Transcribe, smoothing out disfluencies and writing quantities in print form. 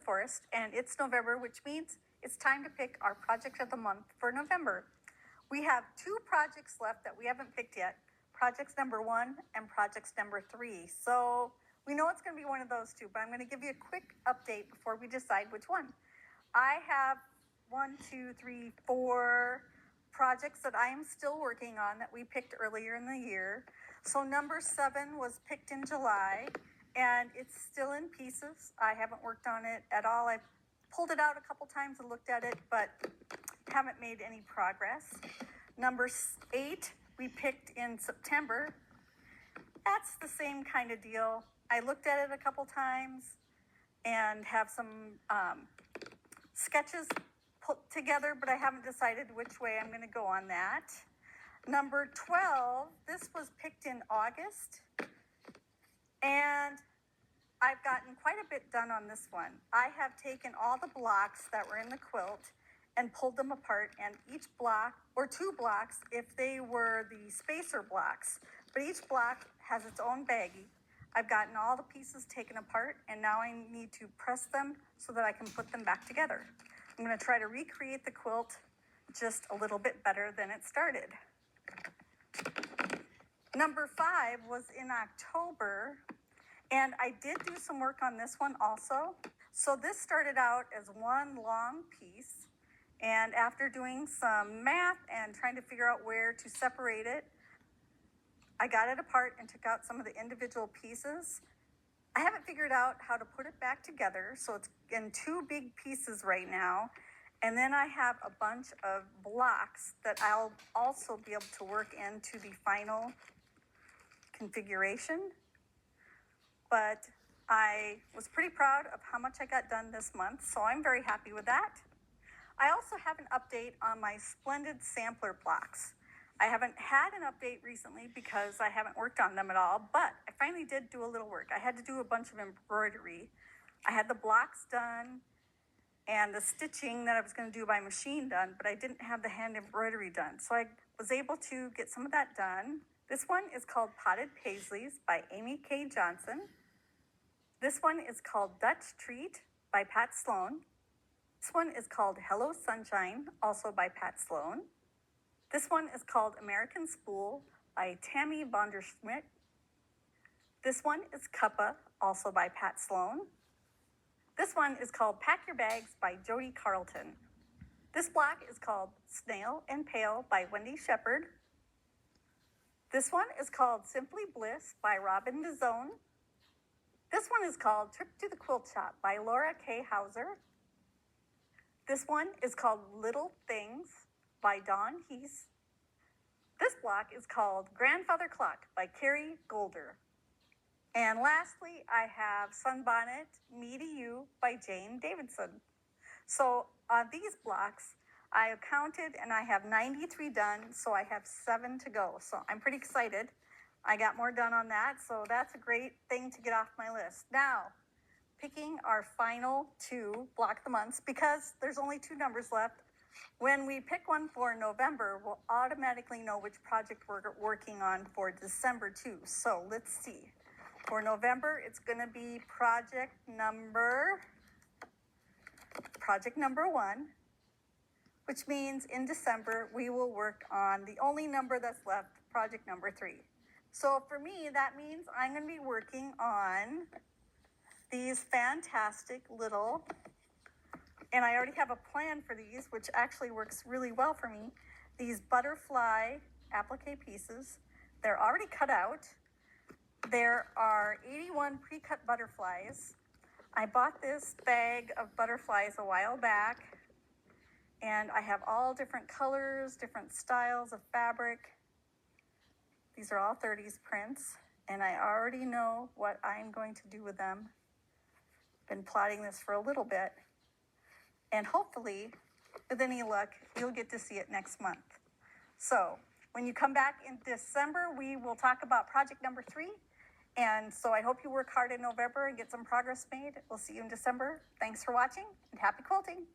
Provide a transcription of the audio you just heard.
Forest, and it's November, which means it's time to pick our project of the month for November. We have 2 projects left that we haven't picked yet, projects number 1 and projects number 3. So we know it's going to be one of those 2, but I'm going to give you a quick update before we decide which one. I have 4 projects that I am still working on that we picked earlier in the year. So number 7 was picked in July, and it's still in pieces. I haven't worked on it at all. I've pulled it out a couple times and looked at it, but haven't made any progress. Number 8, we picked in September. That's the same kind of deal. I looked at it a couple times and have some sketches put together, but I haven't decided which way I'm going to go on that. Number 12, this was picked in August, and I've gotten quite a bit done on this one. I have taken all the blocks that were in the quilt and pulled them apart, and each block, or 2 blocks if they were the spacer blocks, but each block has its own baggie. I've gotten all the pieces taken apart, and now I need to press them so that I can put them back together. I'm going to try to recreate the quilt just a little bit better than it started. Number 5 was in October, and I did do some work on this one also. So this started out as one long piece, and after doing some math and trying to figure out where to separate it, I got it apart and took out some of the individual pieces. I haven't figured out how to put it back together, so it's in 2 big pieces right now. And then I have a bunch of blocks that I'll also be able to work into the final configuration. But I was pretty proud of how much I got done this month, so I'm very happy with that. I also have an update on my splendid sampler blocks. I haven't had an update recently because I haven't worked on them at all, but I finally did do a little work. I had to do a bunch of embroidery. I had the blocks done and the stitching that I was going to do by machine done, but I didn't have the hand embroidery done. So I was able to get some of that done. This one is called Potted Paisleys by Amy K. Johnson. This one is called Dutch Treat by Pat Sloan. This one is called Hello Sunshine, also by Pat Sloan. This one is called American Spool by Tammy Vonderschmidt. This one is Cuppa, also by Pat Sloan. This one is called Pack Your Bags by Jody Carlton. This block is called Snail and Pail by Wendy Shepard. This one is called Simply Bliss by Robin DeZone. This one is called Trip to the Quilt Shop by Laura K. Hauser. This one is called Little Things by Dawn Heese. This block is called Grandfather Clock by Carrie Golder. And lastly, I have Sunbonnet Me to You by Jane Davidson. So on these blocks, I have counted and I have 93 done, so I have 7 to go. So I'm pretty excited. I got more done on that, so that's a great thing to get off my list. Now, picking our final 2 block of the months, because there's only 2 numbers left. When we pick one for November, we'll automatically know which project we're working on for December too. So let's see. For November, it's going to be project number 1, which means in December, we will work on the only number that's left, project number 3. So for me, that means I'm going to be working on these fantastic little, and I already have a plan for these, which actually works really well for me, these butterfly applique pieces. They're already cut out. There are 81 pre-cut butterflies. I bought this bag of butterflies a while back, and I have all different colors, different styles of fabric. These are all 30s prints, and I already know what I'm going to do with them. Been plotting this for a little bit, and hopefully, with any luck, you'll get to see it next month. So when you come back in December, we will talk about project number 3. And so I hope you work hard in November and get some progress made. We'll see you in December. Thanks for watching, and happy quilting.